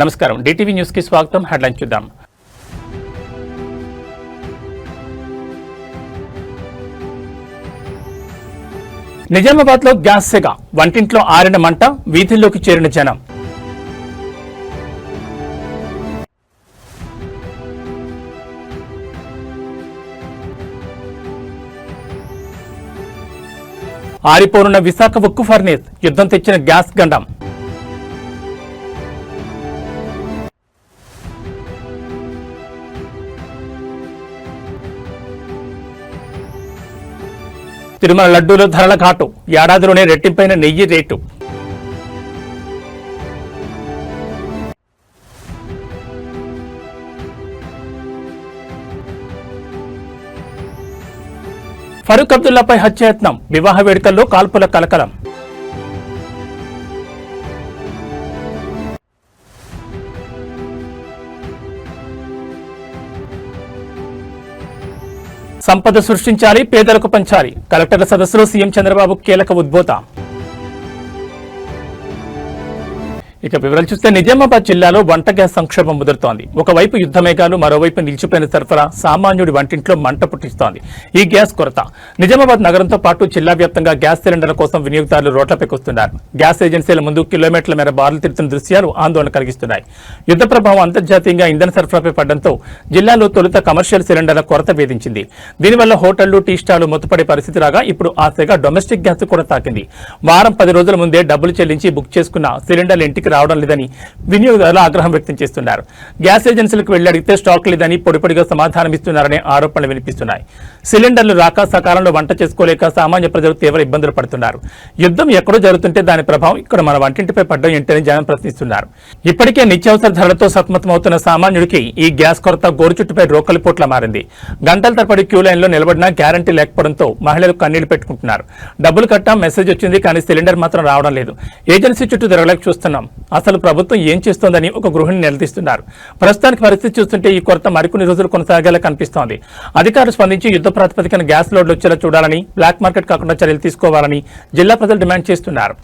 నమస్కారం, DTV news కి స్వాగతం. హెడ్లైన్ చూద్దాం. నిజామాబాద్ లో గ్యాస్ సెగ, వంటింట్లో ఆరిన మంట, వీధుల్లోకి చేరిన జనం. ఆరిపోనున్న విశాఖ ఉక్కు ఫర్నేస్, యుద్ధం తెచ్చిన గ్యాస్ గండం. తిరుమల లడ్డూలో ధరల ఘాటు, ఏడాదిలోనే రెట్టింపైన నెయ్యి రేటు. ఫరూక్ అబ్దుల్లాపై హత్యాయత్నం, వివాహ వేడుకల్లో కాల్పుల కలకలం. సంపద సృష్టించాలి, పేదలకు పంచాలి. కలెక్టర్ల సదస్సులో సీఎం చంద్రబాబు కీలక ఉద్బోధ. ఇక వివరాలు చూస్తే నిజామాబాద్ జిల్లాలో వంట గ్యాస్ సంక్షోభం ముదురుతోంది. ఒకవైపు యుద్ధ మేఘాలు, మరోవైపు నిలిచిపోయిన సరఫరా సామాన్యుడి వంటింట్లో మంట పుట్టిస్తోంది ఈ గ్యాస్ కొరత. నిజామాబాద్ నగరంతో పాటు జిల్లా వ్యాప్తంగా గ్యాస్ సిలిండర్ల కోసం వినియోగదారులు రోడ్లపైకొస్తున్నారు. గ్యాస్ ఏజెన్సీల ముందు కిలోమీటర్ల మేర బారులు తిరుగుతున్న దృశ్యాలు ఆందోళన కలిగిస్తున్నాయి. యుద్ధ ప్రభావం అంతర్జాతీయంగా ఇంధన సరఫరాపై పడడంతో జిల్లాలో తొలుత కమర్షియల్ సిలిండర్ల కొరత వేధించింది. దీనివల్ల హోటళ్లు, టీ స్టాళ్లు మూతపడే పరిస్థితి రాగా ఇప్పుడు ఆ సెగ డొమెస్టిక్ గ్యాస్ కూడా తాకింది. వారం 10 రోజుల ముందే డబ్బులు చెల్లించి బుక్ చేసుకున్న సిలిండర్లు ఇంటికి రావడం లేదని వినియోగదారులు ఆగ్రహం వ్యక్తం చేస్తున్నారు. గ్యాస్ ఏజెన్సీలకు వెళ్లి అడిగితే స్టాక్ లేదని పొడిపొడిగా సమాధానమిస్తున్నారనే ఆరోపణలు వినిపిస్తున్నాయి. సిలిండర్లు రాక సకాలంలో వంట చేసుకోలేక సామాన్య ప్రజలు తీవ్ర ఇబ్బందులు పడుతున్నారు. యుద్ధం ఎక్కడో జరుగుతుంటే దాని ప్రభావం ఇక్కడ మన వంటింటిపై పడ్డం ఏంటని జనం ప్రశ్నిస్తున్నారు. ఇప్పటికే నిత్యావసర ధరలతో సతమతమవుతున్న సామాన్యుడికి ఈ గ్యాస్ కొరత గోరుచుట్టుపై రోకలిపోట్లా మారింది. గంటల తరబడి క్యూ లైన్లో నిలబడినా గ్యారంటీ లేకపోవడంతో మహిళలు కన్నీళ్లు పెట్టుకుంటున్నారు. డబ్బులు కట్టా, మెసేజ్ వచ్చింది, కానీ సిలిండర్ మాత్రం రావడం లేదు. ఏజెన్సీ చుట్టూ తిరగలేక చూస్తున్నాం. అసలు ప్రభుత్వం ఏం చేస్తోందని ఒక గృహిణి నిలదీస్తున్నారు. ప్రస్తుతానికి పరిస్థితి చూస్తుంటే ఈ కొరత మరికొన్ని రోజులు కొనసాగేలా కనిపిస్తోంది. అధికారులు స్పందించి యుద్ధ ప్రాతిపదికన గ్యాస్ లోడ్లు వచ్చేలా చూడాలని, బ్లాక్ మార్కెట్ కాకుండా చర్యలు తీసుకోవాలని జిల్లా ప్రజలు డిమాండ్ చేస్తున్నారు.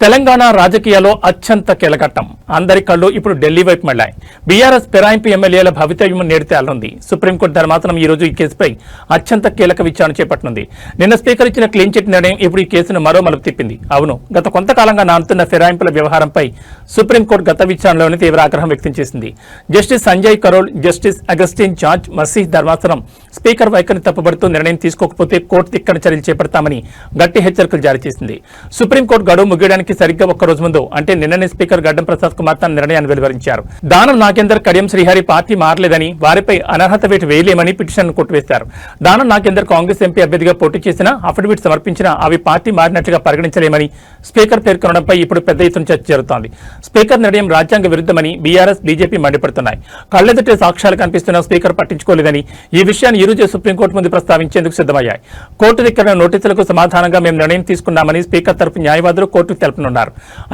తెలంగాణ రాజకీయాల్లో అత్యంత కీలకట్టం. అందరి కళ్ళు ఇప్పుడు ఢిల్లీ వైపు మళ్లాయి. బీఆర్ఎస్ ఫిరాయింపు ఎమ్మెల్యేల భవితవ్యం నేడు తేలనుంది. సుప్రీంకోర్టు ధర్మాసనం ఈ రోజు ఈ కేసుపై అత్యంత కీలక విచారణ చేపట్టనుంది. నిన్న స్పీకర్ ఇచ్చిన క్లీన్ చిట్ నిర్ణయం ఇప్పుడు ఈ కేసును మరో మలుపు తిప్పింది. అవును, గత కొంతకాలంగా నానుతున్న ఫిరాయింపుల వ్యవహారంపై సుప్రీంకోర్టు గత విచారణలోనే తీవ్ర ఆగ్రహం వ్యక్తం చేసింది. జస్టిస్ సంజయ్ కరోల్, జస్టిస్ అగస్టిన్ జార్జ్ మసీహ్ ధర్మాసనం స్పీకర్ వైఖరిని తప్పుబడుతూ నిర్ణయం తీసుకోకపోతే కోర్టు ధిక్కరణ చర్యలు చేపడతామని గట్టి హెచ్చరికలు జారీ చేసింది. సుప్రీంకోర్టు గడువు ముగియడానికి సరిగ్గా ఒక్క రోజు ముందు అంటే నిన్ననే స్పీకర్ గడ్డం ప్రసాద్ కుమార్ తన నిర్ణయాన్ని వెలువరించారు. దానం నాగేందర్, కడియం శ్రీహరి పార్టీ మారలేదని, వారిపై అనర్హత వేటు వేయలేమని పిటిషన్ కొట్టివేశారు. దానం నాగేందర్ కాంగ్రెస్ ఎంపీ అభ్యర్థిగా పోటీ చేసినా, అఫిడవిట్ సమర్పించినా అవి పార్టీ మారినట్లుగా పరిగణించలేమని స్పీకర్ పేర్కొనడంపై ఇప్పుడు పెద్ద ఎత్తున చర్చ జరుగుతోంది. స్పీకర్ నిర్ణయం రాజ్యాంగ విరుద్ధమని బీఆర్ఎస్, బీజేపీ మండిపడుతున్నాయి. కళ్లెదుటే సాక్ష్యాలు కనిపిస్తున్న స్పీకర్ పట్టించుకోలేదని ఈ విషయాన్ని ఈ రోజే సుప్రీంకోర్టు ముందు ప్రస్తావించేందుకు సిద్ధమయ్యాయి. కోర్టు దగ్గర నోటీసులకు సమాధానంగా మేము నిర్ణయం తీసుకున్నామని స్పీకర్ తరపు న్యాయవాదులు కోర్టుకు తెలుపనున్నారు.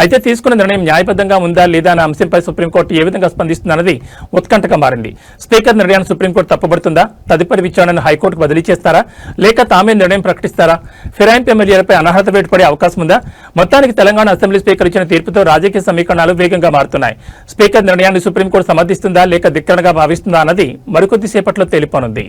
అయితే తీసుకున్న నిర్ణయం న్యాయబద్ధంగా ఉందా లేదా అనే అంశంపై సుప్రీంకోర్టు ఏ విధంగా స్పందిస్తుందన్నది ఉత్కంఠగా మారింది. స్పీకర్ నిర్ణయాన్ని సుప్రీంకోర్టు తప్పుబడుతుందా? తదుపరి విచారణను హైకోర్టుకు బదిలీ చేస్తారా, లేక తామే నిర్ణయం ప్రకటిస్తారా? ఫిరాయింపు ఎమ్మెల్యేలపై అనర్హత వేటు పడే అవకాశం ఉందా? మొత్తానికి తెలంగాణ అసెంబ్లీ స్పీకర్ ఇచ్చిన తీర్పుతో రాజకీయ సమీకరణాలు వేగంగా మారుతున్నాయి. స్పీకర్ నిర్ణయాన్ని సుప్రీంకోర్టు సమర్థిస్తుందా లేక ధిక్కరణగా భావిస్తుందా అన్నది మరికొద్ది సేపట్లో తేలిపోనుంది.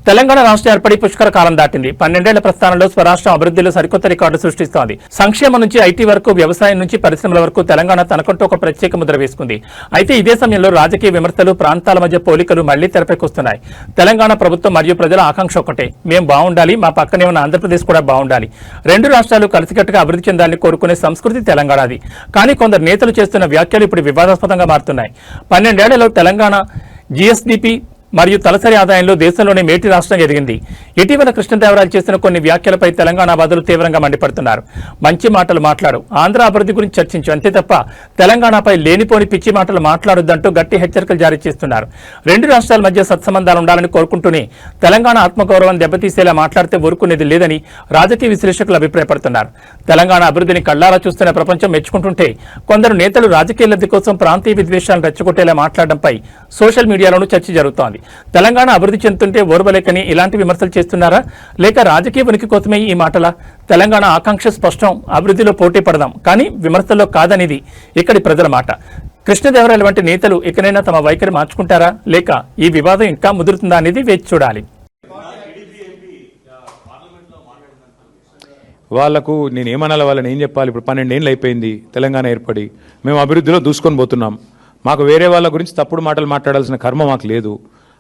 తెలంగాణ రాష్ట్రం ఏర్పడి పుష్కర కాలం దాటింది. 12 ఏళ్ల ప్రస్థానంలో స్వరాష్ట్రం అభివృద్ధిలో సరికొత్త రికార్డు సృష్టిస్తోంది. సంక్షేమం నుంచి ఐటీ వరకు, వ్యవసాయం నుంచి పరిశ్రమల వరకు తెలంగాణ తనకంటూ ఒక ప్రత్యేక ముద్ర వేసుకుంది. అయితే ఇదే సమయంలో రాజకీయ విమర్శలు, ప్రాంతాల మధ్య పోలికలు మళ్లీ తెరపైకొస్తున్నాయి. తెలంగాణ ప్రభుత్వం మరియు ప్రజల ఆకాంక్ష ఒకటే, మేం బాగుండాలి, మా పక్కనే ఉన్న ఆంధ్రప్రదేశ్ కూడా బాగుండాలి, 2 రాష్ట్రాలు కలిసికట్టుగా అభివృద్ధి చెందాలని కోరుకునే సంస్కృతి తెలంగాణది. కానీ కొందరు నేతలు చేస్తున్న వ్యాఖ్యలు ఇప్పుడు వివాదాస్పదంగా మారుతున్నాయి. 12 ఏళ్లలో తెలంగాణ జీఎస్డీపీ మరియు తలసరి ఆదాయంలో దేశంలోనే మేటి రాష్ట్రం ఎదిగింది. ఇటీవల కృష్ణదేవరాయలు చేసిన కొన్ని వ్యాఖ్యలపై తెలంగాణ వాదులు తీవ్రంగా మండిపడుతున్నారు. మంచి మాటలు మాట్లాడు, ఆంధ్ర అభివృద్ధి గురించి చర్చించు, అంతే తప్ప తెలంగాణపై లేనిపోని పిచ్చి మాటలు మాట్లాడొద్దంటూ గట్టి హెచ్చరికలు జారీ చేస్తున్నారు. రెండు రాష్ట్రాల మధ్య సత్సంబంధాలు ఉండాలని కోరుకుంటూనే తెలంగాణ ఆత్మగౌరవాన్ని దెబ్బతీసేలా మాట్లాడితే ఊరుకునేది లేదని రాజకీయ విశ్లేషకులు అభిప్రాయపడుతున్నారు. తెలంగాణ అభివృద్ధిని కళ్లారా చూస్తున్న ప్రపంచం మెచ్చుకుంటుంటే కొందరు నేతలు రాజకీయ లబ్ధి కోసం ప్రాంతీయ విద్వేషాలను రెచ్చగొట్టేలా మాట్లాడడంపై సోషల్ మీడియాలోనూ చర్చ జరుగుతోంది. తెలంగాణ అభివృద్ధి చెందుతుంటే ఓర్వలేకని ఇలాంటి విమర్శలు చేస్తున్నారా, లేక రాజకీయ ఉనికి కోసమే ఈ మాటల? తెలంగాణ ఆకాంక్ష స్పష్టం, అభివృద్ధిలో పోటీ పడదాం, కానీ విమర్శల్లో కాదనేది ఇక్కడి ప్రజల మాట. కృష్ణదేవరాయలు వంటి నేతలు ఇకనైనా తమ వైఖరి మార్చుకుంటారా, లేక ఈ వివాదం ఇంకా ముదురుతుందా అనేది వేచి చూడాలి. వాళ్లకు నేను ఏమనాలి, వాళ్ళని ఏం చెప్పాలి? ఇప్పుడు 12 ఏళ్ళు అయిపోయింది తెలంగాణ ఏర్పడి, మేము అభివృద్ధిలో దూసుకొని పోతున్నాం. మాకు వేరే వాళ్ళ గురించి తప్పుడు మాటలు మాట్లాడాల్సిన కర్మ మాకు లేదు.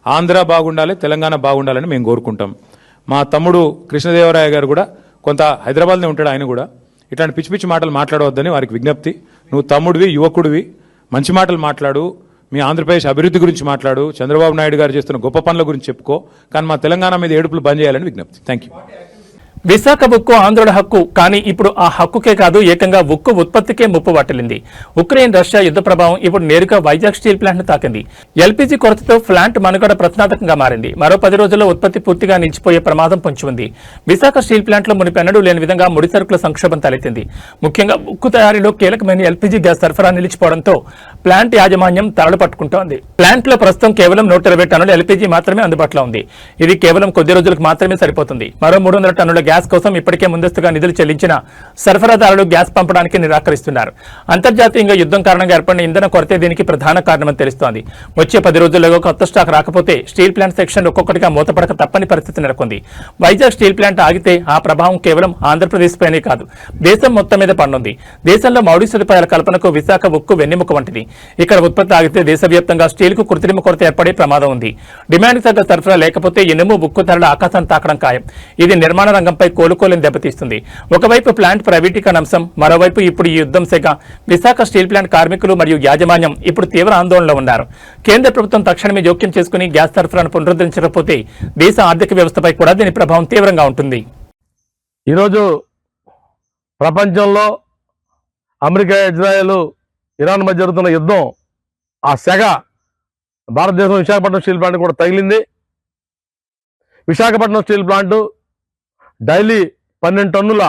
ఆంధ్ర బాగుండాలి, తెలంగాణ బాగుండాలని మేము కోరుకుంటాం. మా తమ్ముడు కృష్ణదేవరాయ గారు కూడా కొంత హైదరాబాద్లో ఉంటాడు, ఆయన కూడా ఇట్లాంటి పిచ్చి పిచ్చి మాటలు మాట్లాడవద్దని వారికి విజ్ఞప్తి. నువ్వు తమ్ముడివి, యువకుడివి, మంచి మాటలు మాట్లాడు, మీ ఆంధ్రప్రదేశ్ అభివృద్ధి గురించి మాట్లాడు, చంద్రబాబు నాయుడు గారు చేస్తున్న గొప్ప పనుల గురించి చెప్పుకో, కానీ మా తెలంగాణ మీద ఏడుపులు బంద్ చేయాలని విజ్ఞప్తి. Thank you. విశాఖ ఉక్కు ఆంధ్రుల హక్కు, కానీ ఇప్పుడు ఆ హక్కుకే కాదు, ఏకంగా ఉక్కు ఉత్పత్తికే ముప్పు పట్టింది. ఉక్రెయిన్ రష్యా యుద్ధ ప్రభావం ఇప్పుడు నేరుగా వైజాగ్ స్టీల్ ప్లాంట్ ను తాకింది. ఎల్పీజీ కొరతతో ప్లాంట్ మనుగడ ప్రశ్నార్థకంగా మారింది. మరో 10 రోజుల్లో ఉత్పత్తి పూర్తిగా నిలిచిపోయే ప్రమాదం పొంచి ఉంది. విశాఖ స్టీల్ ప్లాంట్ లో మునిపెన్నడూ లేని విధంగా ముడి సరుకుల సంక్షోభం తలెత్తింది. ముఖ్యంగా ఉక్కు తయారీలో కీలకమైన ఎల్పీజీ గ్యాస్ సరఫరా నిలిచిపోవడంతో ప్లాంట్ యాజమాన్యం తరలు పట్టుకుంటోంది. ప్లాంట్ లో ప్రస్తుతం కేవలం 120 టన్నుల ఎల్పీజీ మాత్రమే అందుబాటులో ఉంది. ఇది కేవలం కొద్ది రోజులకు మాత్రమే సరిపోతుంది. మరో 300 టన్నుల గ్యాస్ కోసం ఇప్పటికే ముందస్తుగా నిధులు చెల్లించిన సరఫరాదారులు గ్యాస్ పంపడానికి నిరాకరిస్తున్నారు. అంతర్జాతీయంగా యుద్ధం కారణంగా ఏర్పడిన ఇంధన కొరతే దీనికి ప్రధాన కారణమని తెలుస్తోంది. వచ్చే 10 రోజుల్లో కొత్త స్టాక్ రాకపోతే స్టీల్ ప్లాంట్ సెక్షన్ ఒక్కొక్కటిగా మూతపడక తప్పని పరిస్థితి నెలకొంది. వైజాగ్ స్టీల్ ప్లాంట్ ఆగితే ఆ ప్రభావం కేవలం ఆంధ్రప్రదేశ్ పైనే కాదు, దేశం మొత్తం మీద పడనుంది. దేశంలో మౌలిక సదుపాయాల కల్పనకు విశాఖ ఉక్కు వెన్నెముక వంటిది. ఇక్కడ ఉత్పత్తి ఆగితే దేశవ్యాప్తంగా స్టీల్ కు కృత్రిమ కొరత ఏర్పడే ప్రమాదం ఉంది. డిమాండ్ తగ్గ సరఫరా లేకపోతే ఇనుము ఉక్కు ధరల ఆకాశాన్ని తాకడం ఖాయం. ఇది నిర్మాణ రంగంపై కోలుకోలేని దెబ్బతీస్తుంది. ఒకవైపు ప్లాంట్ ప్రైవేటీకరణ అంశం, మరోవైపు ఇప్పుడు ఈ యుద్ధం శాఖ విశాఖ స్టీల్ ప్లాంట్ కార్మికులు మరియు యాజమాన్యం ఇప్పుడు తీవ్ర ఆందోళనలో ఉన్నారు. కేంద్ర ప్రభుత్వం తక్షణమే జోక్యం చేసుకుని గ్యాస్ సరఫరాను పునరుద్ధరించకపోతే దేశ ఆర్థిక వ్యవస్థపై కూడా దీని ప్రభావం తీవ్రంగా ఉంటుంది. ఈరోజు ప్రపంచంలో అమెరికా, ఇజ్రాయెల్, ఇరాన్ మధ్య జరుగుతున్న యుద్ధం, ఆ సెగ భారతదేశం విశాఖపట్నం స్టీల్ ప్లాంట్ కూడా తగిలింది. విశాఖపట్నం స్టీల్ ప్లాంట్ డైలీ 12 టన్నుల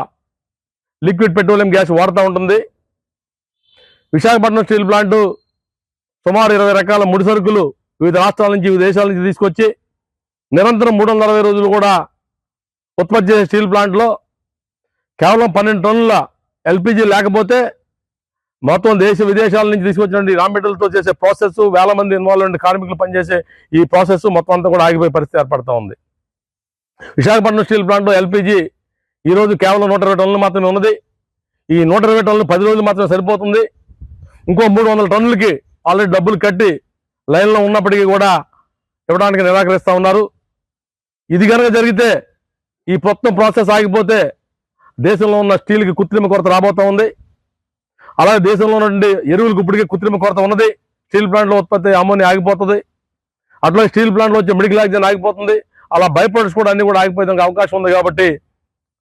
లిక్విడ్ పెట్రోలియం గ్యాస్ వాడుతూ ఉంటుంది. విశాఖపట్నం స్టీల్ ప్లాంట్ సుమారు 20 రకాల ముడి సరుకులు వివిధ రాష్ట్రాల నుంచి, వివిధ దేశాల నుంచి తీసుకొచ్చి నిరంతరం 360 రోజులు కూడా ఉత్పత్తి చేసే స్టీల్ ప్లాంట్లో కేవలం 12 టన్నుల ఎల్పీజీ లేకపోతే మొత్తం దేశ విదేశాల నుంచి తీసుకొచ్చినటువంటి రా మెటీరియల్తో చేసే ప్రాసెస్, వేల మంది ఇన్వాల్వ్ అయిన కార్మికులు పనిచేసే ఈ ప్రాసెస్ మొత్తం అంతా కూడా ఆగిపోయే పరిస్థితి ఏర్పడుతూ ఉంది. విశాఖపట్నం స్టీల్ ప్లాంట్లో ఎల్పీజీ ఈరోజు కేవలం 120 టన్నులు మాత్రమే ఉన్నది. ఈ 120 టన్నులు 10 రోజులు మాత్రమే సరిపోతుంది. ఇంకో 300 టన్నులకి ఆల్రెడీ డబ్బులు కట్టి లైన్లో ఉన్నప్పటికీ కూడా ఇవ్వడానికి నిరాకరిస్తూ ఉన్నారు. ఇది కనుక జరిగితే, ఈ మొత్తం ప్రాసెస్ ఆగిపోతే దేశంలో ఉన్న స్టీల్కి కృత్రిమ కొరత రాబోతూ ఉంది. అలాగే దేశంలో ఉన్నటువంటి ఎరువులకు ఇప్పటికే కృత్రిమ కొరత ఉన్నది. స్టీల్ ప్లాంట్లో ఉత్పత్తి అమ్మోనియా ఆగిపోతుంది. అట్లాగే స్టీల్ ప్లాంట్లో వచ్చే మెడికల్ ఆక్సిజన్ ఆగిపోతుంది. అలా బై ప్రొడక్ట్స్ కూడా అన్ని కూడా ఆగిపోయేందుకు అవకాశం ఉంది. కాబట్టి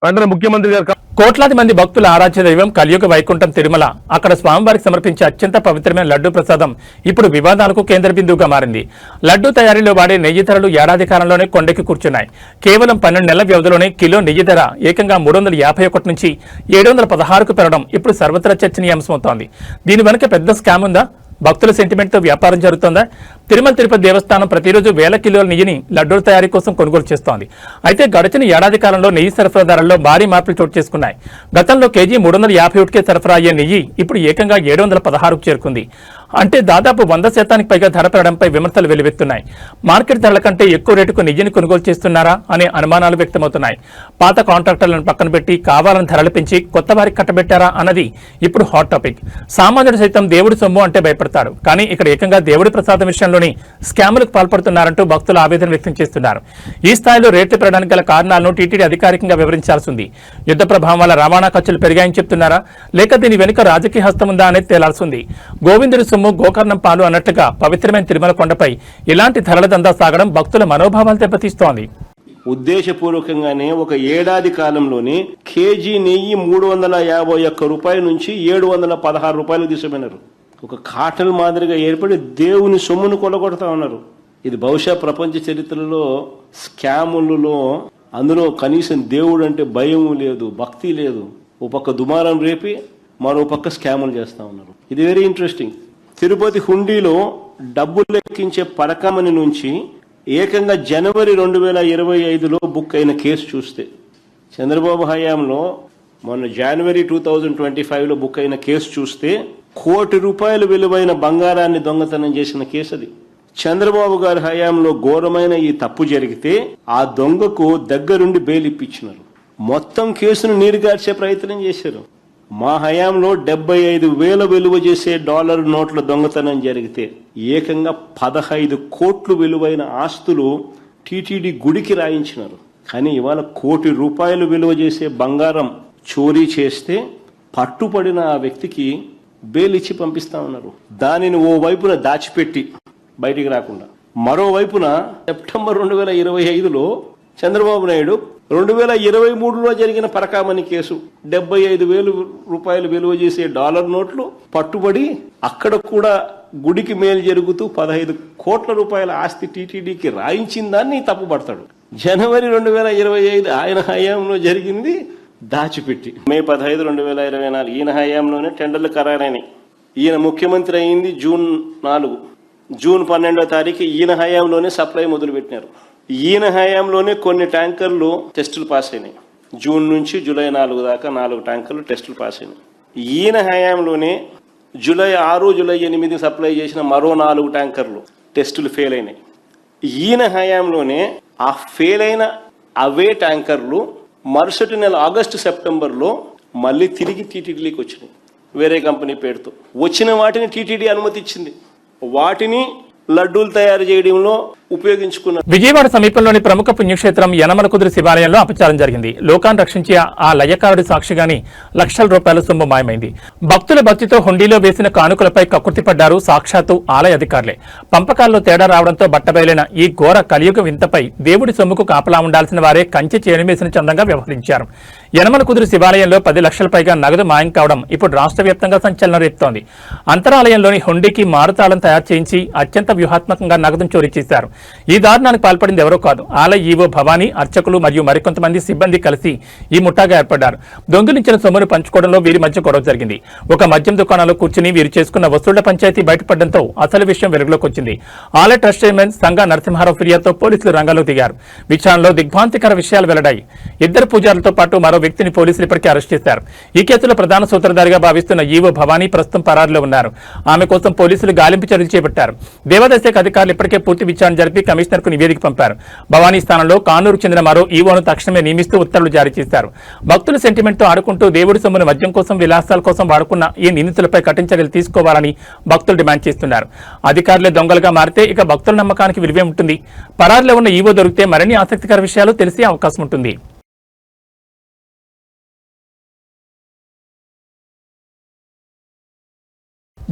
వెంటనే ముఖ్యమంత్రి గారు కోట్లాది మంది భక్తుల ఆరాధ్య దైవం కలియుగ వైకుంఠం తిరుమల, అక్కడ స్వామివారికి సమర్పించే అత్యంత పవిత్రమైన లడ్డూ ప్రసాదం ఇప్పుడు వివాదాలకు కేంద్ర బిందువుగా మారింది. లడ్డూ తయారీలో వాడే నెయ్యి ధరలు ఏడాది కాలంలోనే కొండెక్కి కూర్చున్నాయి. కేవలం 12 నెలల వ్యవధిలోనే కిలో నెయ్యి ధర ఏకంగా 351 నుంచి 716కు పెరగడం ఇప్పుడు సర్వత్రా చర్చనీయాంశమవుతోంది. దీని వెనుక పెద్ద స్కామ్ ఉందా? భక్తుల సెంటిమెంట్తో వ్యాపారం జరుగుతోందా? తిరుమల తిరుపతి దేవస్థానం ప్రతిరోజు వేల కిలోల నెయ్యిని లడ్డూల తయారీ కోసం కొనుగోలు చేస్తోంది. అయితే గడిచిన ఏడాది కాలంలో నెయ్యి సరఫరా ధరల్లో భారీ మార్పులు చోటు చేసుకున్నాయి. గతంలో కేజీ 351కే సరఫరా అయ్యే నెయ్యి ఇప్పుడు ఏకంగా 716కు చేరుకుంది. అంటే దాదాపు 100% పైగా ధర పెరగడంపై విమర్శలు వెలువెత్తున్నాయి. మార్కెట్ ధరల కంటే ఎక్కువ రేటుకు నెయ్యిని కొనుగోలు చేస్తున్నారా అనే అనుమానాలు వ్యక్తమవుతున్నాయి. పాత కాంట్రాక్టర్లను పక్కన పెట్టి కావాలని ధరలు పెంచి కొత్త వారికి కట్టబెట్టారా అన్నది ఇప్పుడు హాట్ టాపిక్. సామాన్యుడు సైతం దేవుడి సొమ్ము అంటే భయపడతాడు, కానీ ఇక్కడ ఏకంగా దేవుడి ప్రసాదం విషయంలోని స్కాములకు పాల్పడుతున్నారంటూ భక్తులు ఆవేదన వ్యక్తం చేస్తున్నారు. ఈ స్థాయిలో రేట్లు పెరగడానికి గల కారణాలను టీటీడీ అధికారికంగా వివరించాల్సి ఉంది. యుద్ధ ప్రభావం వల్ల రవాణా ఖర్చులు పెరిగాయని చెప్తున్నారా, లేక దీని వెనుక రాజకీయ హస్తం ఉందా అనేది తేలాల్సి ఉంది. గోవిందుడి సొమ్ము గోకర్ణం పాలు అన్నట్లుగా పవిత్రమైన తిరుమల కొండపై ఇలాంటి ధరల దందా సాగడం భక్తుల మనోభావాలు దెబ్బతీస్తోంది. ఉద్దేశపూర్వకంగానే ఒక ఏడాది కాలంలోనే కేజీ నెయ్యి 351 రూపాయల నుంచి 716 రూపాయలకు తీసుకుపోయినారు. ఒక కాటన్ మాదిరిగా ఏర్పడి దేవుని సొమ్మును కొలగొడతా ఉన్నారు. ఇది బహుశా ప్రపంచ చరిత్రలో స్కాములలో అందులో కనీసం దేవుడు అంటే భయం లేదు, భక్తి లేదు. ఓ పక్క దుమారం రేపి మరో పక్క స్కాములు చేస్తా ఉన్నారు. ఇది వెరీ ఇంట్రెస్టింగ్. తిరుపతి హుండీలో డబ్బులు లెక్కించే పరకమని నుంచి ఏకంగా జనవరి 2025లో బుక్ అయిన కేసు చూస్తే, చంద్రబాబు హయాంలో మొన్న జనవరి 2025లో బుక్ అయిన కేసు చూస్తే ₹1 కోటి విలువైన బంగారాన్ని దొంగతనం చేసిన కేసు అది. చంద్రబాబు గారి హయాంలో ఘోరమైన ఈ తప్పు జరిగితే ఆ దొంగకు దగ్గరుండి బెయిల్ ఇప్పించినారు. మొత్తం కేసును నీరుగార్చే ప్రయత్నం చేశారు. మా హయాంలో 75,000 విలువ చేసే డాలర్ నోట్ల దొంగతనం జరిగితే ఏకంగా 15 కోట్లు విలువైన ఆస్తులు టీటీడీ గుడికి రాయించినారు. కానీ ఇవాళ ₹1 కోటి విలువ చేసే బంగారం చోరీ చేస్తే పట్టుపడిన ఆ వ్యక్తికి బెయిల్ ఇచ్చి పంపిస్తా ఉన్నారు. దానిని ఓ వైపున దాచిపెట్టి బయటికి రాకుండా, మరోవైపున సెప్టెంబర్ 2025లో చంద్రబాబు నాయుడు 2023లో జరిగిన పరకామణి కేసు 75,000 విలువ చేసే డాలర్ నోట్లు పట్టుబడి అక్కడ కూడా గుడికి మేలు జరుగుతూ 15 కోట్ల రూపాయల ఆస్తి టీటీడీకి రాయించిన దాన్ని తప్పుపడతాడు. జనవరి 2025 ఆయన హయాంలో జరిగింది దాచిపెట్టి. మే 15, 2024 ఈయన హయాంలోనే టెండర్లు ఖరారైనాయి. ఈయన ముఖ్యమంత్రి అయింది జూన్ 4. జూన్ 12వ తారీఖు ఈయన హయాంలోనే సప్లై మొదలుపెట్టినారు. ఈయన హయాంలోనే కొన్ని ట్యాంకర్లు టెస్టులు పాస్ అయినాయి. జూన్ నుంచి జూలై 4 దాకా 4 ట్యాంకర్లు టెస్టులు పాస్ అయినాయి. ఈయన హయాంలోనే జూలై 6, జూలై 8 సప్లై చేసిన మరో 4 ట్యాంకర్లు టెస్టులు ఫెయిల్ అయినాయి. ఈయన హయాంలోనే ఆ ఫెయిల్ అయిన అవే ట్యాంకర్లు మరుసటి నెల ఆగస్టు, సెప్టెంబర్లో మళ్ళీ తిరిగి టీటీడీకి వచ్చినాయి. వేరే కంపెనీ పేరుతో వచ్చిన వాటిని టీటీడీ అనుమతి ఇచ్చింది. వాటిని లడ్డూలు తయారు చేయడంలో ఉపయోగించుకున్నారు. విజయవాడ సమీపంలోని ప్రముఖ పుణ్యక్షేత్రం యనమలకుదురు శివాలయంలో అపచారం జరిగింది. లోకాన్ని రక్షించి ఆ లయకారుడి సాక్షిగాని లక్షల రూపాయల సొమ్ము మాయమైంది. భక్తుల భక్తితో హుండీలో వేసిన కానుకలపై కక్కుర్తిపడ్డారు సాక్షాత్తు ఆలయ అధికారులే. పంపకాల్లో తేడా రావడంతో బట్టబయలైన ఈ ఘోర కలియుగ వింతపై దేవుడి సొమ్ముకు కాపలా ఉండాల్సిన వారే కంచె చేనుమేసిన చందంగా వ్యవహరించారు. యనమలకుదురు శివాలయంలో 10 లక్షల పైగా నగదు మాయం కావడం ఇప్పుడు రాష్ట్ర వ్యాప్తంగా సంచలనం రేపుతోంది. అంతరాలయంలోని హుండీకి మారుతాళం తయారు చేయించి అత్యంత వ్యూహాత్మకంగా నగదును చోరీ చేశారు. ఈ దారుణానికి పాల్పడింది ఎవరో కాదు, ఆలయ ఈవో భవానీ, అర్చకులు మరియు మరికొంతమంది సిబ్బంది కలిసి ఈ ముఠాగా ఏర్పడ్డారు. దొంగిలించిన సొమ్మును పంచుకోవడంలో వీరి మధ్య గొడవ జరిగింది. ఒక మద్యం దుకాణంలో కూర్చుని వీరు చేసుకున్న వసూళ్ల పంచాయతీ బయటపడడంతో అసలు విషయం వెలుగులోకి వచ్చింది. ఆలయ ట్రస్ట్ చైర్మన్ సంగా నరసింహారావు ఫిర్యాదుతో పోలీసులు రంగంలోకి దిగారు. విచారణలో దిగ్భ్రాంతికర విషయాలు వెల్లడాయి. 2 పూజారులతో పాటు మరో వ్యక్తిని పోలీసులు ఇప్పటికే అరెస్ట్ చేశారు. ఈ కేసులో ప్రధాన సూత్రధారిగా భావిస్తున్న ఈవో భవానీ ప్రస్తుతం పరారులో ఉన్నారు. ఆమె కోసం పోలీసులు గాలింపు చర్యలు చేపట్టారు. దేవాదాయ శాఖ అధికారులు ఇప్పటికే పూర్తి విచారణ జరిపి కమిషనర్ కు నివేదిక పంపారు. భవానీ స్థానంలో కానూరుకు చెందిన మరో ఈవోను తక్షణమే నియమిస్తూ ఉత్తర్వులు జారీ చేశారు. భక్తుల సెంటిమెంట్ తో ఆడుకుంటూ దేవుడి సొమ్మును మద్యం కోసం, విలాసాల కోసం వాడుకున్న ఈ నిందితులపై కఠిన చర్యలు తీసుకోవాలని భక్తులు డిమాండ్ చేస్తున్నారు. అధికారులే దొంగలుగా మారితే ఇక భక్తుల నమ్మకానికి విలువే ఉంటుంది. పరారులో ఉన్న ఈవో దొరికితే మరిన్ని ఆసక్తికర విషయాలు తెలిసే అవకాశం ఉంటుంది.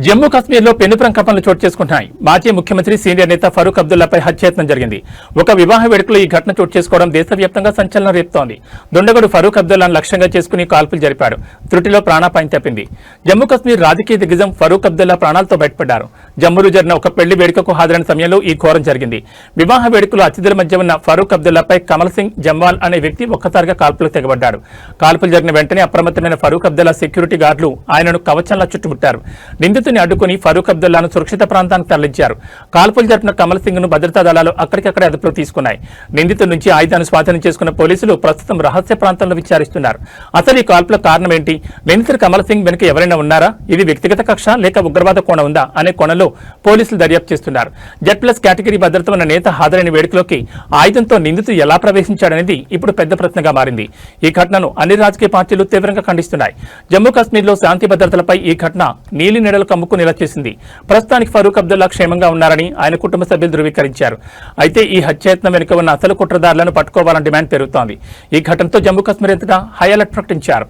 జమ్మూ కాశ్మీర్లో పెను ప్రకంపనలు చోటు చేసుకుంటున్నాయి. మాజీ ముఖ్యమంత్రి సీనియర్ నేత ఫరూక్ అబ్దుల్లాపై హత్యాయత్నం జరిగింది. ఒక వివాహ వేడుకలో ఈ ఘటన చోటు చేసుకోవడం దేశవ్యాప్తంగా సంచలనం రేపుతోంది. దుండగుడు ఫరూక్ అబ్దుల్లాను లక్ష్యంగా చేసుకుని కాల్పులు జరిపాడు. త్రుటిలో ప్రాణాపాయం తప్పింది. జమ్మూ కాశ్మీర్ రాజకీయ దిగ్గజం ఫరూక్ అబ్దుల్లా ప్రాణాలతో బయటపడ్డారు. జమ్మూలో జరిగిన ఒక పెళ్లి వేడుకకు హాజరైన సమయంలో ఈ ఘోరం జరిగింది. వివాహ వేడుకలో అతిథుల మధ్య ఉన్న ఫరూక్ అబ్దుల్లాపై కమల్ సింగ్ జమ్వాల్ అనే వ్యక్తి ఒక్కసారిగా కాల్పులకు తెగబడ్డాడు. కాల్పులు జరిగిన వెంటనే అప్రమత్తమైన ఫరూక్ అబ్దుల్లా సెక్యూరిటీ గార్డులు ఆయనను కవచంలా చుట్టుముట్టారు. నిందితుని అడ్డుకుని ఫరూక్ అబ్దుల్లాను సురక్షిత ప్రాంతానికి తరలించారు. కాల్పులు జరిపిన కమల్ సింగ్ ను భద్రతా దళాలు అక్కడికక్కడే అదుపులో తీసుకున్నాయి. నిందితుడి నుంచి ఆయుధాన్ని స్వాధీనం చేసుకున్న పోలీసులు ప్రస్తుతం రహస్య ప్రాంతంలో విచారిస్తున్నారు. అసలు ఈ కాల్పుల కారణం ఏంటి? నిందితుడు కమల్ సింగ్ వెనుక ఎవరైనా ఉన్నారా? ఇది వ్యక్తిగత కక్ష లేక ఉగ్రవాద కోణం ఉందా అనే కోణంలో పోలీసులు దర్యాప్తు చేస్తున్నారు. Z+ కేటగిరీ భద్రత ఉన్న నేత హాజరైన వేడుకలోకి ఆయుధంతో నిందితుడు ఎలా ప్రవేశించాడనేది ఇప్పుడు పెద్ద ప్రశ్నగా మారింది. ఈ ఘటనను అన్ని రాజకీయ పార్టీలు తీవ్రంగా ఖండిస్తున్నాయి. జమ్మూ కాశ్మీర్లో శాంతి భద్రతలపై ఈ ఘటన నీలి నెడలు కమ్ముకునేలా చేసింది. ప్రస్తుతానికి ఫరూక్ అబ్దుల్లా క్షేమంగా ఉన్నారని ఆయన కుటుంబ సభ్యులు ధృవీకరించారు. అయితే ఈ హత్యాయత్నం వెనుక ఉన్న అసలు కుట్రదారులను పట్టుకోవాలని డిమాండ్ పెరుగుతోంది. ఈ ఘటనతో జమ్మూ కాశ్మీర్ అంతటా హై అలర్ట్ ప్రకటించారు.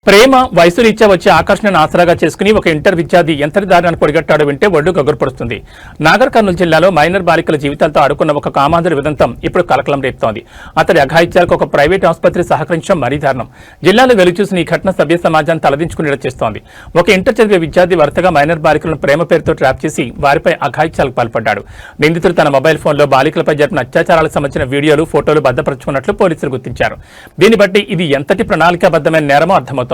ప్రేమ వయసు రీత్యా వచ్చే ఆకర్షణను ఆసరాగా చేసుకుని ఒక ఇంటర్ విద్యార్థి ఎంతటి దారుణాన్ని పొడిగట్టాడో వింటే ఒడ్డు గగురుపడుతుంది. నాగర్ కర్నూలు జిల్లాలో మైనర్ బాలికల జీవితాలతో ఆడుకున్న ఒక కామాంధుడి విదంతం ఇప్పుడు కలకలం రేపుతోంది. అతడి అఘాయిత్యాలకు ఒక ప్రైవేట్ ఆసుపత్రి సహకరించడం మరీ దారుణం. జిల్లాలో వెలుగుచూసిన ఈ ఘటన సభ్య సమాజాన్ని తలదించుకునేలా చేస్తోంది. ఒక ఇంటర్ చదివే విద్యార్థి వరుసగా మైనర్ బాలికలను ప్రేమ పేరుతో ట్రాప్ చేసి వారిపై అఘాయిత్యాలకు పాల్పడ్డాడు. నిందితుడు తన మొబైల్ ఫోన్లో బాలికలపై జరిపిన అత్యాచారాలకు సంబంధించిన వీడియోలు, ఫోటోలు భద్రపరుచుకున్నట్లు పోలీసులు గుర్తించారు. దీన్ని బట్టి ఇది ఎంతటి ప్రణాళికాబద్ధమైన నేరమో అర్థమవుతోంది.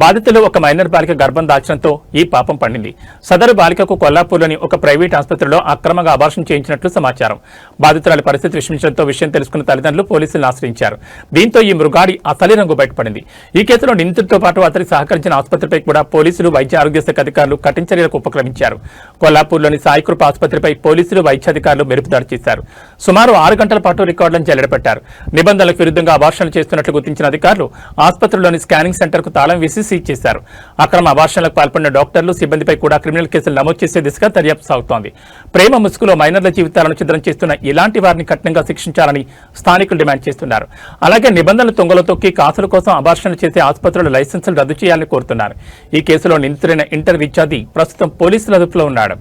బాధితులు ఒక మైనర్ బాలిక గర్భం దాల్చడంతో ఈ పాపం పండింది. సదరు బాలికకు కొల్లాపూర్లోని ఒక ప్రైవేట్ ఆసుపత్రిలో అక్రమంగా అబార్షన్ చేయించినట్లు సమాచారం. బాధితురాలి పరిస్థితి విషమించడంతో విషయం తెలుసుకున్న తల్లిదండ్రులు పోలీసులను ఆశ్రయించారు. దీంతో ఈ మృగాడి అసలి రంగు బయటపడింది. ఈ కేసులో నిందితుడితో పాటు అతనికి సహకరించిన ఆసుపత్రిపై కూడా పోలీసులు, వైద్య ఆరోగ్య శాఖ అధికారులు కఠిన చర్యలకు ఉపక్రమించారు. కొల్లాపూర్లోని సాయికృప ఆసుపత్రిపై పోలీసులు, వైద్యాధికారులు మెరుపుదాడి చేశారు. సుమారు 6 గంటల పాటు రికార్డులను జల్లెడపెట్టారు. నిబంధనలకు విరుద్ధంగా అబార్షన్లు చేస్తున్నట్లు గుర్తించిన అధికారులు ఆసుపత్రిలోని స్కానింగ్ సెంటర్ తాళం వేసి సీజ్ చేశారు. అక్రమ అబార్షన్లకు పాల్పడిన డాక్టర్లు, సిబ్బందిపై కూడా క్రిమినల్ కేసులు నమోదు చేసే దిశగా దర్యాప్తు సాగుతోంది. ప్రేమ ముసుగులో మైనర్ల జీవితాలను ఛిద్రం చేస్తున్న ఇలాంటి వారిని కఠినంగా శిక్షించాలని స్థానికులు డిమాండ్ చేస్తున్నారు. అలాగే నిబంధనలు తొంగలో తొక్కి కాసుల కోసం అబార్షన్లు చేసే ఆసుపత్రుల లైసెన్సులు రద్దు చేయాలని కోరుతున్నారు. ఈ కేసులో నిందితుడైన ఇంటర్ విద్యార్థి ప్రస్తుతం పోలీసుల అదుపులో ఉన్నాడు.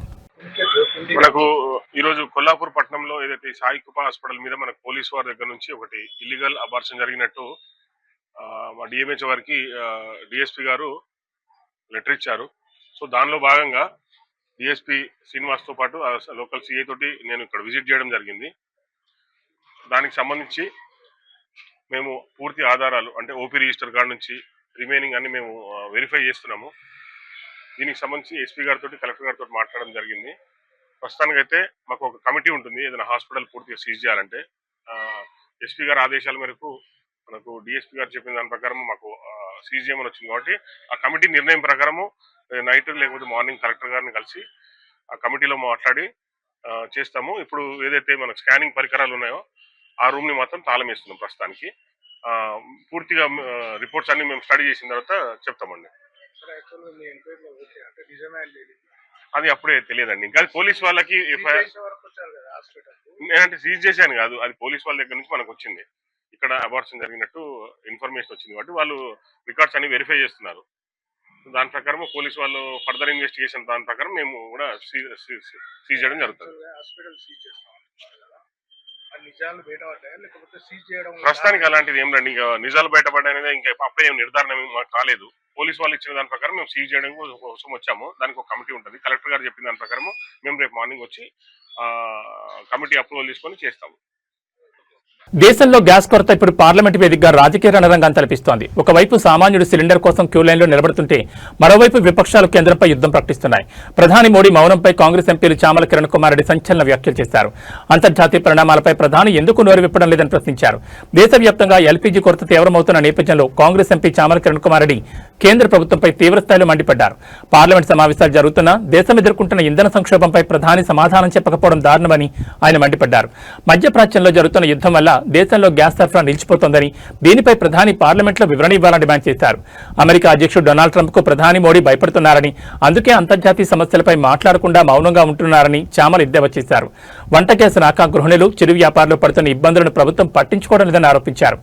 మనకు ఈరోజు కొల్లాపూర్ పట్టణంలో ఏదైతే సాయి కృప హాస్పిటల్ మీద మనకు పోలీసు వారి దగ్గర నుంచి ఒకటి ఇల్లీగల్ అబార్షన్ జరిగినట్టు మా డిఎంహెచ్ వారికి డిఎస్పీ గారు లెటర్ ఇచ్చారు. సో దానిలో భాగంగా డిఎస్పీ శ్రీనివాస్తో పాటు లోకల్ సిఐ తోటి నేను ఇక్కడ విజిట్ చేయడం జరిగింది. దానికి సంబంధించి మేము పూర్తి ఆధారాలు అంటే ఓపీ రిజిస్టర్ కార్డు నుంచి రిమైనింగ్ అన్ని మేము వెరిఫై చేస్తున్నాము. దీనికి సంబంధించి ఎస్పీ గారితో, కలెక్టర్ గారితో మాట్లాడడం జరిగింది. ప్రస్తుతానికైతే మాకు ఒక కమిటీ ఉంటుంది ఏదైనా హాస్పిటల్ పూర్తిగా సీజ్ చేయాలంటే. ఎస్పీ గారి ఆదేశాల మేరకు మనకు డిఎస్పీ గారు చెప్పిన దాని ప్రకారం మాకు సీజ్ చేయమని వచ్చింది. కాబట్టి ఆ కమిటీ నిర్ణయం ప్రకారము నైట్ లేకపోతే మార్నింగ్ కలెక్టర్ గారిని కలిసి ఆ కమిటీలో మాట్లాడి చేస్తాము. ఇప్పుడు ఏదైతే మనకు స్కానింగ్ పరికరాలు ఉన్నాయో ఆ రూమ్ని మాత్రం తాళం వేస్తున్నాం ప్రస్తుతానికి. పూర్తిగా రిపోర్ట్స్ అన్ని మేము స్టడీ చేసిన తర్వాత చెప్తామండి. అది అప్పుడే తెలియదండి. ఇంకా పోలీస్ వాళ్ళకి నేనంటే సీజ్ చేశాను కాదు, అది పోలీస్ వాళ్ళ దగ్గర నుంచి మనకు వచ్చింది. ఇక్కడ అబార్షన్ జరిగినట్టు ఇన్ఫర్మేషన్ వచ్చింది కాబట్టి వాళ్ళు రికార్డ్స్ అన్ని వెరిఫై చేస్తున్నారు. దాని ప్రకారం పోలీసు వాళ్ళు ఫర్దర్ ఇన్వెస్టిగేషన్ దాని ప్రకారం మేము కూడా సీజ్ చేయడం జరుగుతుంది. ప్రస్తుతానికి అలాంటిది ఏం రండి, ఇంకా నిజాలు బయటపడ్డాయనేది ఇంకా అప్పుడే ఏం నిర్ధారణ మాకు కాలేదు. పోలీసు వాళ్ళు ఇచ్చిన దాని ప్రకారం మేము సీజ్ చేయడం కోసం వచ్చాము. దానికి ఒక కమిటీ ఉంటుంది. కలెక్టర్ గారు చెప్పిన దాని ప్రకారం మేము రేపు మార్నింగ్ వచ్చి కమిటీ అప్రూవల్ తీసుకొని చేస్తాము. దేశంలో గ్యాస్ కొరత ఇప్పుడు పార్లమెంటు వేదికగా రాజకీయ రణరంగాన్ని తలపిస్తోంది. ఒకవైపు సామాన్యుడు సిలిండర్ కోసం క్యూ లైన్లో నిలబడుతుంటే మరోవైపు విపక్షాలు కేంద్రంపై యుద్ధం ప్రకటిస్తున్నాయి. ప్రధాని మోడీ మౌనంపై కాంగ్రెస్ ఎంపీలు చామల కిరణ్ కుమార్ రెడ్డి సంచలన వ్యాఖ్యలు చేశారు. అంతర్జాతీయ పరిణామాలపై ప్రధాని ఎందుకు నోరు విప్పడం లేదని ప్రశ్నించారు. దేశవ్యాప్తంగా ఎల్పీజీ కొరత తీవ్రమవుతున్న నేపథ్యంలో కాంగ్రెస్ ఎంపీ చామల కిరణ్ కుమార్ రెడ్డి కేంద్ర ప్రభుత్వంపై తీవ్రస్థాయిలో మండిపడ్డారు. పార్లమెంట్ సమావేశాలు జరుగుతున్నా దేశం ఎదుర్కొంటున్న ఇంధన సంక్షోభంపై ప్రధాని సమాధానం చెప్పకపోవడం దారుణమని ఆయన మండిపడ్డారు. మధ్యప్రాచ్యంలో జరుగుతున్న యుద్ధం వల్ల దేశంలో గ్యాస్ సరఫరా నిలిచిపోతోందని, దీనిపై ప్రధాని పార్లమెంట్లో వివరణ ఇవ్వాలని డిమాండ్ చేశారు. అమెరికా అధ్యక్షుడు డొనాల్డ్ ట్రంప్ కు ప్రధాని మోడీ భయపడుతున్నారని, అందుకే అంతర్జాతీయ సమస్యలపై మాట్లాడకుండా మౌనంగా ఉంటున్నారని చామల ఎద్దేవా చేశారు. వంట గ్యాస్ రాక గృహిణులు, చిరు వ్యాపారులు పడుతున్న ఇబ్బందులను ప్రభుత్వం పట్టించుకోవడం లేదని ఆరోపించారు.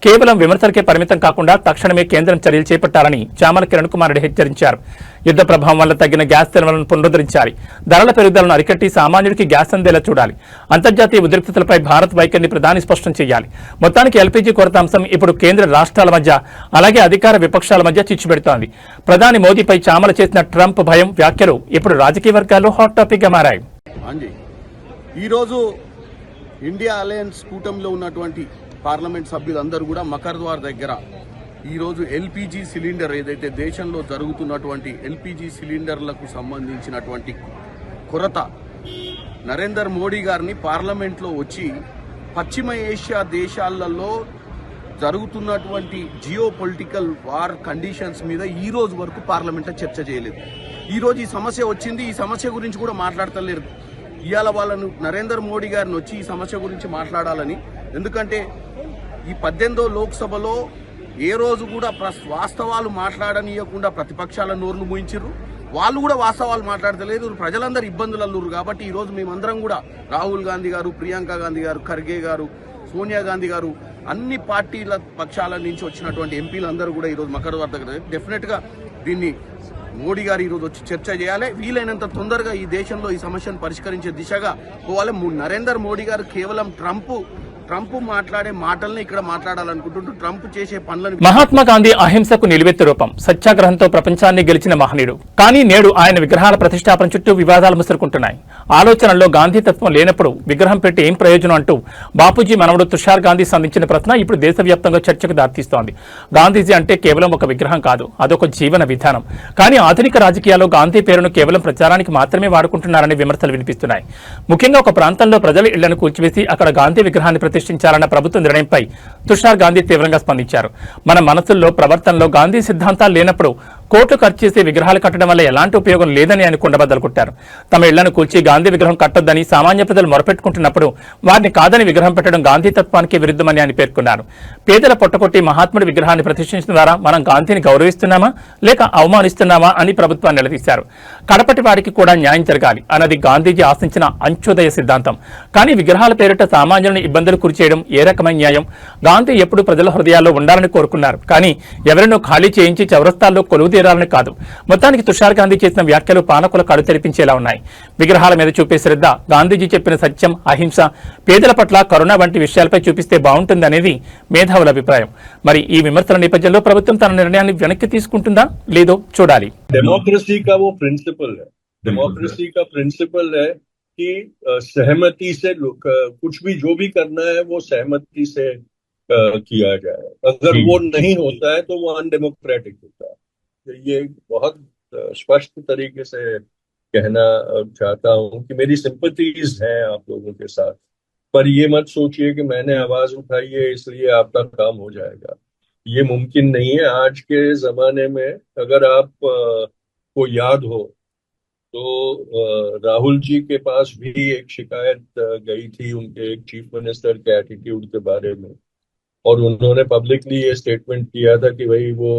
కేవలం విమర్శలకే పరిమితం కాకుండా తక్షణమే కేంద్రం చర్యలు చేపట్టాలని చామల కిరణ్ కుమార్ రెడ్డి హెచ్చరించారు. యుద్ధ ప్రభావం వల్ల తగ్గిన గ్యాస్ నిల్వలను పునరుద్ధరించాలి. ధరల పెరుగుదలను అరికట్టి సామాన్యుడికి గ్యాస్ అందేలా చూడాలి. అంతర్జాతీయ ఉద్రిక్తతలపై భారత్ వైఖరిని ప్రధాని స్పష్టం చేయాలి. మొత్తానికి ఎల్పీజీ కొరత అంశం ఇప్పుడు కేంద్ర రాష్ట్రాల మధ్య, అలాగే అధికార విపక్షాల మధ్య చిచ్చుపెడుతోంది. ప్రధాని మోదీపై చామల చేసిన ట్రంప్ భయం వ్యాఖ్యలు ఇప్పుడు రాజకీయ వర్గాల్లో హాట్ టాపిక్ గా మారాయి. ఈరోజు ఇండియా అలయన్స్ కూటమిలో ఉన్నటువంటి పార్లమెంట్ సభ్యులందరూ కూడా మకర్ద్వార్ దగ్గర ఈరోజు ఎల్పీజీ సిలిండర్ ఏదైతే దేశంలో జరుగుతున్నటువంటి ఎల్పీజీ సిలిండర్లకు సంబంధించినటువంటి కొరత నరేంద్ర మోడీ గారిని పార్లమెంట్లో వచ్చి పశ్చిమ ఏషియా దేశాలలో జరుగుతున్నటువంటి జియో పొలిటికల్ వార్ కండిషన్స్ మీద ఈ రోజు వరకు పార్లమెంట్లో చర్చ చేయలేదు. ఈరోజు ఈ సమస్య వచ్చింది, ఈ సమస్య గురించి కూడా మాట్లాడతలేరు. ఇవాళ వాళ్ళను నరేంద్ర మోడీ గారిని వచ్చి ఈ సమస్య గురించి మాట్లాడాలని, ఎందుకంటే ఈ 18వ లోక్సభలో ఏ రోజు కూడా వాస్తవాలు మాట్లాడనీయకుండా ప్రతిపక్షాల నోర్లు మూయించారు. వాళ్ళు కూడా వాస్తవాలు మాట్లాడతలేదు. ప్రజలందరూ ఇబ్బందులు అల్లురు. కాబట్టి ఈరోజు మేమందరం కూడా రాహుల్ గాంధీ గారు, ప్రియాంక గాంధీ గారు, ఖర్గే గారు, సోనియా గాంధీ గారు, అన్ని పార్టీల పక్షాల నుంచి వచ్చినటువంటి ఎంపీలందరూ కూడా ఈరోజు మకరద్వార్ దగ్గర డెఫినెట్ గా దీన్ని మోడీ గారు ఈరోజు వచ్చి చర్చ చేయాలి. వీలైనంత తొందరగా ఈ దేశంలో ఈ సమస్యను పరిష్కరించే దిశగా పోవాలి. నరేంద్ర మోడీ గారు కేవలం ట్రంప్ మాట్లాడే మాటల్ని ఇక్కడ మాట్లాడాలనుకుంటుంటూ ట్రంప్ చేసే పనులను. మహాత్మా గాంధీ అహింసకు నిలువెత్తు రూపం, సత్యాగ్రహంతో ప్రపంచాన్ని గెలిచిన మహనీయుడు. కానీ నేడు ఆయన విగ్రహాల ప్రతిష్టాపన చుట్టూ వివాదాలు ముసురుకుంటున్నాయి. ఆలోచనల్లో గాంధీ తత్వం లేనప్పుడు విగ్రహం పెట్టి ఏం ప్రయోజనం అంటూ బాపూజీ మనవడు తుషార్ గాంధీ సంధించిన ప్రశ్న ఇప్పుడు దేశవ్యాప్తంగా చర్చకు దారితీస్తోంది. గాంధీజీ అంటే కేవలం ఒక విగ్రహం కాదు, అదొక జీవన విధానం. కానీ ఆధునిక రాజకీయాల్లో గాంధీ పేరును కేవలం ప్రచారానికి మాత్రమే వాడుకుంటున్నారనే విమర్శలు వినిపిస్తున్నాయి. ముఖ్యంగా ఒక ప్రాంతంలో ప్రజల ఇళ్లను కూల్చివేసి అక్కడ గాంధీ విగ్రహాన్ని ప్రతిష్ఠించాలన్న ప్రభుత్వ నిర్ణయంపై తుషార్ గాంధీ తీవ్రంగా స్పందించారు. మన మనసుల్లో, ప్రవర్తనలో గాంధీ సిద్ధాంతాలు లేనప్పుడు కోట్లు ఖర్చు చేసి విగ్రహాలు కట్టడం వల్ల ఎలాంటి ఉపయోగం లేదని ఆయన కుండబద్దలు కొట్టారు. తమ ఇళ్లను కూల్చి గాంధీ విగ్రహం కట్టొద్దని సామాన్య ప్రజలు మొరపెట్టుకుంటున్నప్పుడు వారిని కాదని విగ్రహం పెట్టడం గాంధీ తత్వానికి విరుద్ధమని ఆయన పేర్కొన్నారు. పేదల పొట్టకొట్టి మహాత్ముడి విగ్రహాన్ని ప్రతిష్ఠించడం ద్వారా మనం గాంధీని గౌరవిస్తున్నామా లేక అవమానిస్తున్నామా అని ప్రభుత్వాన్ని నిలదీశారు. కడపటి వారికి కూడా న్యాయం జరగాలి అన్నది గాంధీజీ ఆశించిన అంత్యోదయ సిద్ధాంతం. కానీ విగ్రహాల పేరిట సామాన్యులను ఇబ్బందులు గురిచేయడం ఏ రకమైన న్యాయం? గాంధీ ఎప్పుడు ప్రజల హృదయాల్లో ఉండాలని కోరుకున్నారు, కానీ ఎవరినో ఖాళీ చేయించి చౌరస్తాల్లో కొలువు తీరాలని కాదు. మొత్తానికి తుషార్ గాంధీ చేసిన వ్యాఖ్యలు పాలకుల కడు తెరిపించేలా ఉన్నాయి. విగ్రహాల మీద చూపే శ్రద్ధ, గాంధీజీ చెప్పిన సత్యం, అహింస, పేదల పట్ల కరుణ వంటి విషయాలపై చూపిస్తే బాగుంటుంది అనేది మేధావుల అభిప్రాయం. మరి ఈ విమర్శల నేపథ్యంలో ప్రభుత్వం తన నిర్ణయాన్ని వెనక్కి తీసుకుంటుందా లేదో చూడాలి. डेमोक्रेसी का वो प्रिंसिपल है, डेमोक्रेसी का प्रिंसिपल है कि सहमति से कुछ भी जो भी करना है वो सहमति से किया जाए. अगर वो नहीं होता है तो वो अनडेमोक्रेटिक होता है. ये बहुत स्पष्ट तरीके से कहना चाहता हूं कि मेरी सिंपैथीज हैं आप लोगों के साथ, पर ये मत सोचिए कि मैंने आवाज उठाई है इसलिए आपका काम हो जाएगा. ये मुमकिन नहीं है. आज के जमाने में अगर आप को याद हो तो राहुल जी के पास भी एक शिकायत गई थी उनके एक चीफ मिनिस्टर के एटीट्यूड के बारे में, और उन्होंने पब्लिकली ये स्टेटमेंट किया था कि भाई वो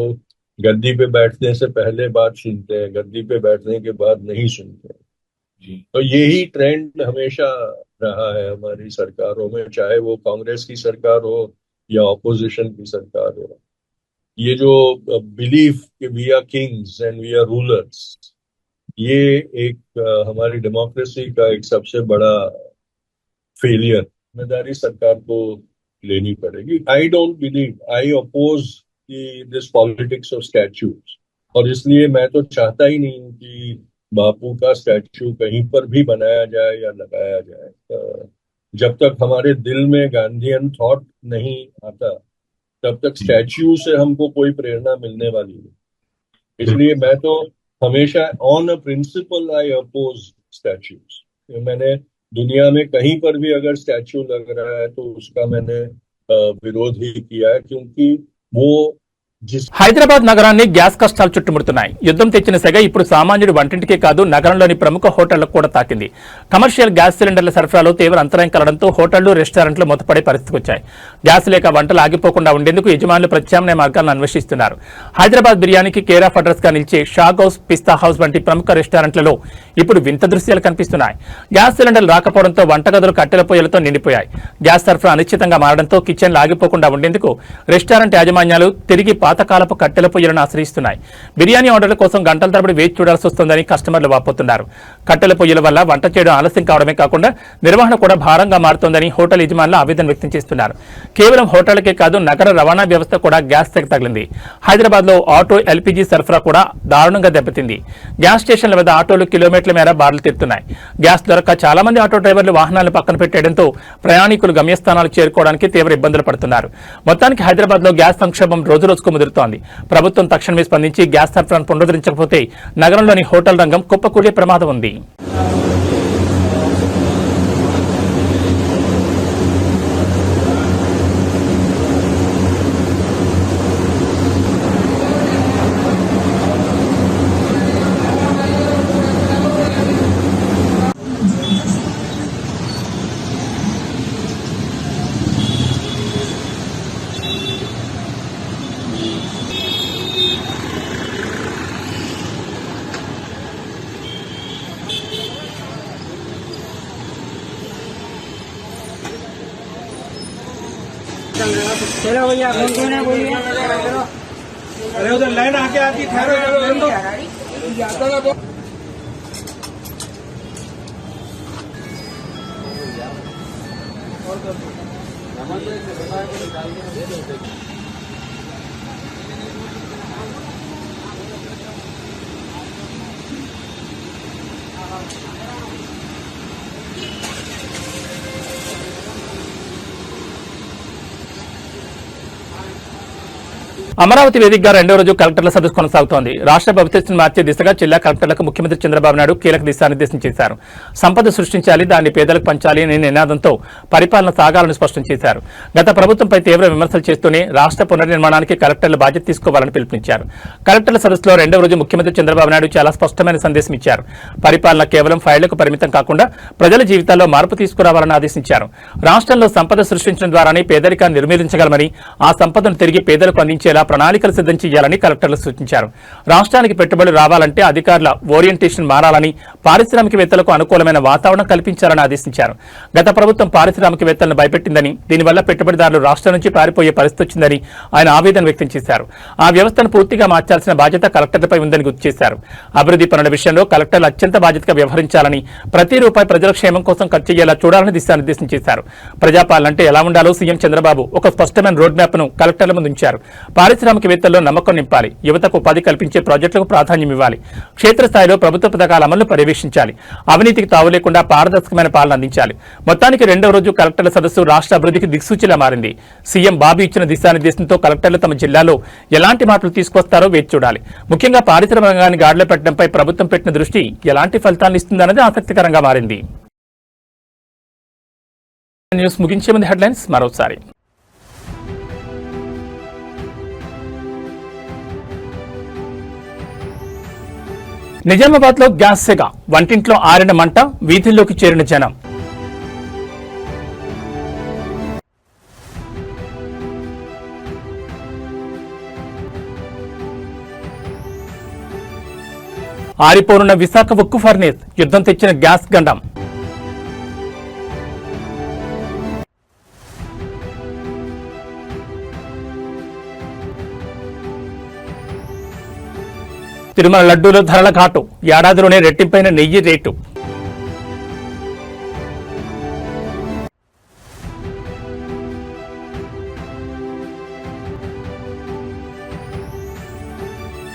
गद्दी पे बैठने से पहले बात सुनते हैं, गद्दी पे बैठने के बाद नहीं सुनते. तो यही ट्रेंड हमेशा रहा है हमारी सरकारों में, चाहे वो कांग्रेस की सरकार हो या ऑपोजिशन की सरकार हो. ये जो बिलीफ कि we are kings and we are rulers, ये एक हमारी डेमोक्रेसी का एक सबसे बड़ा फेलियर. जिम्मेदारी सरकार को लेनी पड़ेगी. I don't believe, I oppose this politics of statues, और इसलिए मैं तो चाहता ही नहीं हूं कि बापू का स्टैच्यू कहीं पर भी बनाया जाए या लगाया जाए. जब तक हमारे दिल में गांधीयन थॉट नहीं आता तब तक स्टैच्यू से हमको कोई प्रेरणा मिलने वाली नहीं. इसलिए मैं तो हमेशा on a principle I oppose statues. मैंने दुनिया में कहीं पर भी अगर स्टैच्यू लग रहा है तो उसका मैंने विरोध ही किया है, क्योंकि वो హైదరాబాద్ నగరాన్ని గ్యాస్ కష్టాలు చుట్టుముడుతున్నాయి. యుద్ధం తెచ్చిన సెగ ఇప్పుడు సామాన్యుడు వంటింటికే కాదు నగరంలోని ప్రముఖ హోటళ్లకు కూడా తాకింది. కమర్షియల్ గ్యాస్ సిలిండర్ల సరఫరాలో తీవ్ర అంతరాయం కలగడంతో హోటళ్లు, రెస్టారెంట్లు మూతపడే పరిస్థితికి వచ్చాయి. గ్యాస్ లేక వంటలు ఆగిపోకుండా ఉండేందుకు యజమానులు ప్రత్యామ్నాయ మార్గాలను అన్వేషిస్తున్నారు. హైదరాబాద్ బిర్యానీకి కేర్ ఆఫ్ అడ్రస్ గా నిలిచే షాగ్ హౌస్, పిస్తా హౌస్ వంటి ప్రముఖ రెస్టారెంట్లలో ఇప్పుడు వింత దృశ్యాలు కనిపిస్తున్నాయి. గ్యాస్ సిలిండర్లు రాకపోవడంతో వంటగదులు కట్టెల పొయ్యలతో నిండిపోయాయి. గ్యాస్ సరఫరా అనిశ్చితంగా మారడంతో కిచెన్లు ఆగిపోకుండా ఉండేందుకు రెస్టారెంట్ యాజమాన్యాలు తిరిగి పాతకాలపు కట్టెల పొయ్యలను ఆశ్రయిస్తున్నాయి. బిర్యానీ ఆర్డర్ల కోసం గంటల తరబడి వేచి చూడాల్సి వస్తోందని కస్టమర్లు వాపోతున్నారు. కట్టెల పొయ్యల వల్ల వంట చేయడం ఆలస్యం కావడమే కాకుండా నిర్వహణ కూడా భారంగా మారుతోందని హోటల్ యజమానులు ఆవేదన వ్యక్తం చేస్తున్నారు. కేవలం హోటళ్లకే కాదు నగర రవాణా వ్యవస్థ కూడా గ్యాస్ తెగ తగిలింది. హైదరాబాద్ లో ఆటో, ఎల్పీజీ సరఫరా కూడా దారుణంగా దెబ్బతింది. గ్యాస్ స్టేషన్ల వద్ద ఆటోలు కిలోమీటర్ల మేర బారులు తీరుతున్నాయి. గ్యాస్ దొరక్క చాలా మంది ఆటో డ్రైవర్లు వాహనాలను పక్కన పెట్టేయడంతో ప్రయాణికులు గమ్యస్థానాలు చేరుకోవడానికి తీవ్ర ఇబ్బందులు పడుతున్నారు. మొత్తానికి హైదరాబాద్ లో గ్యాస్ సంక్షోభం రోజురోజుకు ముదురుతోంది. ప్రభుత్వం తక్షణమే స్పందించి గ్యాస్ సరఫరాను పునరుద్ధరించకపోతే నగరంలోని హోటల్ రంగం కుప్పకూలే ప్రమాదం ఉంది. अरे उधर लाइन आके आती ठहरो అమరావతి వేదికగా రెండో రోజు కలెక్టర్ల సదస్సు కొనసాగుతోంది. రాష్ట్ర భవిష్యత్తును మార్చే దిశగా జిల్లా కలెక్టర్లకు ముఖ్యమంత్రి చంద్రబాబు నాయుడు కీలక దిశానిర్దేశం చేశారు. సంపద సృష్టించాలి, దాన్ని పేదలకు పంచాలి అనే నినాదంతో పరిపాలన సాగాలని స్పష్టం చేశారు. గత ప్రభుత్వంపై తీవ్ర విమర్శలు చేస్తూనే రాష్ట్ర పునర్నిర్మాణానికి కలెక్టర్లు బాధ్యత తీసుకోవాలని పిలుపునిచ్చారు. కలెక్టర్ల సదస్సులో రెండో రోజు ముఖ్యమంత్రి చంద్రబాబు నాయుడు చాలా స్పష్టమైన సందేశం ఇచ్చారు. పరిపాలన కేవలం ఫైళ్లకు పరిమితం కాకుండా ప్రజల జీవితాల్లో మార్పు తీసుకురావాలని ఆదేశించారు. రాష్ట్రంలో సంపద సృష్టించడం ద్వారానే పేదరికాన్ని నిర్మూలించగలమని, ఆ సంపదను తిరిగి పేదలకు అందించేలా ప్రణాళికలు సిద్ధం చేయాలని కలెక్టర్లు సూచించారు. రాష్ట్రానికి పెట్టుబడులు రావాలంటే అధికారుల ఓరియంటేషన్ మారాలని, పారిశ్రామికవేత్తలకు అనుకూలమైన వాతావరణం కల్పించాలని ఆదేశించారు. గత ప్రభుత్వం పారిశ్రామికవేత్తలను భయపెట్టిందని, దీనివల్ల పెట్టుబడిదారులు రాష్ట్రం నుంచి పారిపోయే పరిస్థితి వచ్చిందని ఆయన ఆవేదన వ్యక్తం చేశారు. ఆ వ్యవస్థను పూర్తిగా మార్చాల్సిన బాధ్యత కలెక్టర్లపై ఉందని గుర్తు చేశారు. అభివృద్ధి పనుల విషయంలో కలెక్టర్లు అత్యంత బాధ్యతగా వ్యవహరించాలని, ప్రతి రూపాయి ప్రజల క్షేమం కోసం ఖర్చు అయ్యేలా చూడాలని దిశానిర్దేశం చేశారు. ప్రజాపాలన అంటే ఎలా ఉండాలో సీఎం చంద్రబాబు ఒక స్పష్టమైన రోడ్ మ్యాప్ ను కలెక్టర్ల ముందు ఉంచారు. పారిశ్రామికవేత్తల్లో నమ్మకం నింపాలి, యువతకు ఉపాధి కల్పించే ప్రాజెక్టులకు ప్రాధాన్యం ఇవ్వాలి, క్షేత్రస్థాయిలో ప్రభుత్వ పథకాల అమలును పర్యవేక్షించాలి, అవినీతికి తావు లేకుండా పారదర్శకమైన పాలన అందించాలి. మొత్తానికి రెండవ రోజు కలెక్టర్ల సదస్సు రాష్ట్ర అభివృద్ధికి దిక్సూచిలా మారింది. సీఎం బాబు ఇచ్చిన దిశానిర్దేశంతో కలెక్టర్లు తమ జిల్లాలో ఎలాంటి మార్పులు తీసుకొస్తారో వేచి చూడాలి. ముఖ్యంగా పారిశ్రామిక రంగాన్ని గాడిలో పెట్టడంపై ప్రభుత్వం పెట్టిన దృష్టి ఎలాంటి ఫలితాలను ఇస్తుందన్నది ఆసక్తికరంగా మారింది. న్యూస్ ముగించే ముందు హెడ్లైన్స్ మరోసారి. నిజామాబాద్ లో గ్యాస్ సెగ, వంటింట్లో ఆరిన మంట, వీధుల్లోకి చేరిన జనం. ఆరిపోనున్న విశాఖ ఉక్కు ఫర్నేస్, యుద్ధం తెచ్చిన గ్యాస్ గండం. తిరుమల లడ్డూలో ధరల ఘాటు, ఏడాదిలోనే రెట్టింపైన నెయ్యి రేటు.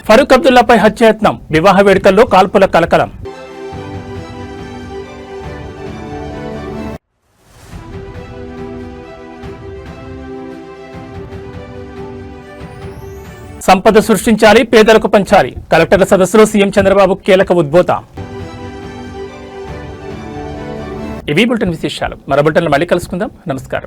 ఫరూక్ అబ్దుల్లాపై హత్యాయత్నం, వివాహ వేడుకల్లో కాల్పుల కలకలం. సంపద సృష్టించాలి, పేదలకు పంచాలి, కలెక్టర్ల సదస్సులో సీఎం చంద్రబాబు కీలక ఉద్బోధ. ఇవి బులెటిన్ విశేషాలు. మరో బులెటిన్లో మళ్ళీ కలుసుకుందాం. నమస్కారం.